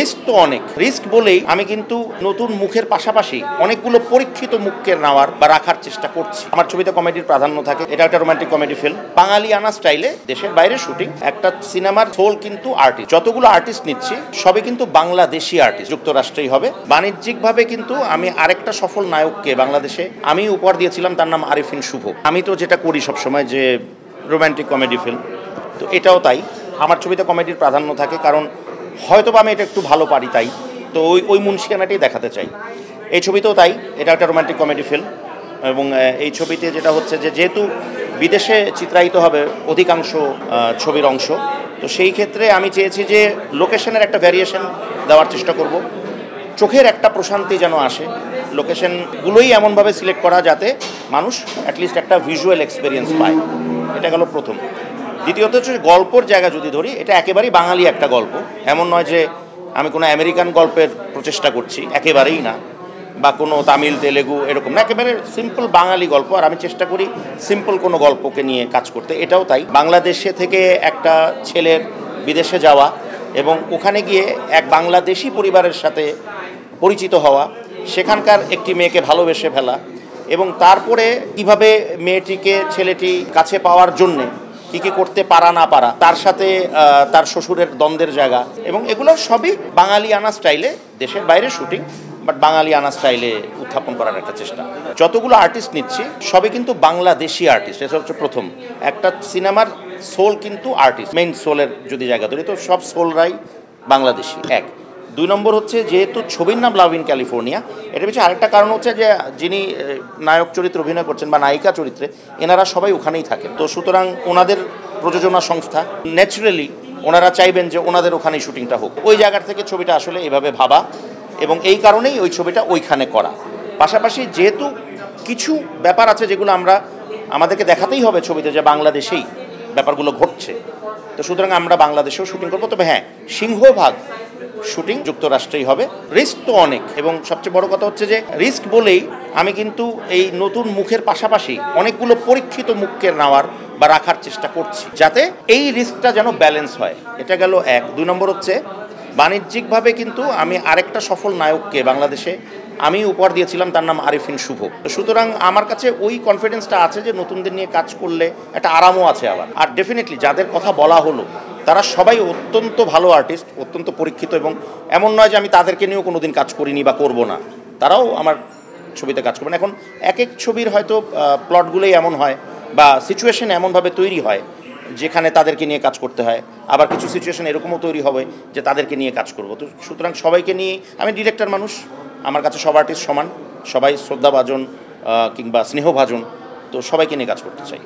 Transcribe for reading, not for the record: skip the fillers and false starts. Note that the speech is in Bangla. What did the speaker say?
রিস্ক তো অনেক রিস্ক বলেই আমি কিন্তু নতুন মুখের পাশাপাশি অনেকগুলো পরীক্ষিত মুখকে নেওয়ার বা রাখার চেষ্টা করছি। আমার ছবিতে কমেডির প্রাধান্য থাকে, এটা একটা রোমান্টিক কমেডি ফিল্ম, বাঙালিয়ানা স্টাইলে দেশের বাইরে শুটিং। একটা সিনেমার সোল কিন্তু আর্টিস্ট, যতগুলো আর্টিস্ট নিচ্ছি সবই কিন্তু বাংলাদেশি আর্টিস্ট, যুক্তরাষ্ট্রেই হবে। বাণিজ্যিকভাবে কিন্তু আমি আরেকটা সফল নায়ককে বাংলাদেশে আমি উপহার দিয়েছিলাম, তার নাম আরিফিন শুভ। আমি তো যেটা করি সবসময় যে রোমান্টিক কমেডি ফিল্ম, তো এটাও তাই। আমার ছবিতে কমেডির প্রাধান্য থাকে, কারণ হয়তো বা আমি এটা একটু ভালো পারি, তাই তো ওই মুন্সিয়ানাটাই দেখাতে চাই। এই ছবিতেও তাই, এটা একটা রোমান্টিক কমেডি ফিল্ম এবং এই ছবিতে যেটা হচ্ছে যে যেহেতু বিদেশে চিত্রায়িত হবে অধিকাংশ ছবির অংশ, তো সেই ক্ষেত্রে আমি চেয়েছি যে লোকেশনের একটা ভ্যারিয়েশন দেওয়ার চেষ্টা করব, চোখের একটা প্রশান্তি যেন আসে। লোকেশনগুলোই এমনভাবে সিলেক্ট করা যাতে মানুষ অ্যাটলিস্ট একটা ভিজুয়াল এক্সপিরিয়েন্স পায়, এটা গেল প্রথম। দ্বিতীয়ত হচ্ছে গল্পর জায়গা যদি ধরি, এটা একেবারেই বাঙালি একটা গল্প। এমন নয় যে আমি কোনো আমেরিকান গল্পের প্রচেষ্টা করছি, একেবারেই না, বা কোনো তামিল তেলেগু এরকম না, একেবারে সিম্পল বাঙালি গল্প। আর আমি চেষ্টা করি সিম্পল কোনো গল্পকে নিয়ে কাজ করতে। এটাও তাই, বাংলাদেশে থেকে একটা ছেলের বিদেশে যাওয়া এবং ওখানে গিয়ে এক বাংলাদেশি পরিবারের সাথে পরিচিত হওয়া, সেখানকার একটি মেয়েকে ভালোবেসে ফেলা এবং তারপরে কিভাবে মেয়েটিকে ছেলেটি কাছে পাওয়ার জন্যে কী কী করতে পারা না পারা, তার সাথে তার শ্বশুরের দ্বন্দ্বের জায়গা, এবং এগুলো সবই বাঙালিয়ানা স্টাইলে দেশের বাইরে শুটিং, বাট বাঙালিয়ানা স্টাইলে উত্থাপন করার একটা চেষ্টা। যতগুলো আর্টিস্ট নিচ্ছি সবই কিন্তু বাংলাদেশি আর্টিস্ট, এটা হচ্ছে প্রথম। একটা সিনেমার সোল কিন্তু আর্টিস্ট, মেইন সোলের যদি জায়গা ধরি তো সব সোলরাই বাংলাদেশি। এক। দুই নম্বর হচ্ছে যেহেতু ছবির নাম লাভ ইন ক্যালিফোর্নিয়া, এটার পিছনে আরেকটা কারণ হচ্ছে যে যিনি নায়ক চরিত্রে অভিনয় করছেন বা নায়িকা চরিত্রে, এনারা সবাই ওখানেই থাকেন, তো সুতরাং ওনাদের প্রযোজনা সংস্থা ন্যাচারালি ওনারা চাইবেন যে ওনাদের ওখানেই শুটিংটা হোক। ওই জায়গার থেকে ছবিটা আসলে এভাবে ভাবা এবং এই কারণেই ওই ছবিটা ওইখানে করা। পাশাপাশি যেহেতু কিছু ব্যাপার আছে যেগুলো আমাদেরকে দেখাতেই হবে ছবিতে, যে বাংলাদেশেই ব্যাপারগুলো ঘটছে, তো সুতরাং আমরা বাংলাদেশেও শুটিং করবো। তবে হ্যাঁ, সিংহভাগ শুটিং যুক্তরাষ্ট্রেই হবে। রিস্ক তো অনেক, এবং সবচেয়ে বড় কথা হচ্ছে যে রিস্ক বলেই আমি কিন্তু এই নতুন মুখের পাশাপাশি অনেকগুলো পরীক্ষিত মুখকে নেওয়ার বা রাখার চেষ্টা করছি, যাতে এই রিস্কটা যেন ব্যালেন্স হয়। এটা গেল এক। দুই নম্বর হচ্ছে বাণিজ্যিকভাবে কিন্তু আমি আরেকটা সফল নায়ককে বাংলাদেশে আমি উপহার দিয়েছিলাম, তার নাম আরিফিন শুভ। সুতরাং আমার কাছে ওই কনফিডেন্সটা আছে যে নতুনদের নিয়ে কাজ করলে একটা আরামও আছে আবার। আর ডেফিনেটলি যাদের কথা বলা হলো তারা সবাই অত্যন্ত ভালো আর্টিস্ট, অত্যন্ত পরীক্ষিত, এবং এমন নয় যে আমি তাদেরকে নিয়েও কোনো দিন কাজ করিনি বা করব না, তারাও আমার ছবিতে কাজ করবেন। এখন এক এক ছবির হয়তো প্লটগুলোই এমন হয় বা সিচুয়েশন এমনভাবে তৈরি হয় যেখানে তাদেরকে নিয়ে কাজ করতে হয়, আবার কিছু সিচুয়েশন এরকমও তৈরি হবে যে তাদেরকে নিয়ে কাজ করব। তো সুতরাং সবাইকে নিয়ে, আমি ডিরেক্টর মানুষ, আমার কাছে সব আর্টিস্ট সমান, সবাই শ্রদ্ধাভাজন কিংবা স্নেহভাজন, তো সবাইকে নিয়ে কাজ করতে চাই।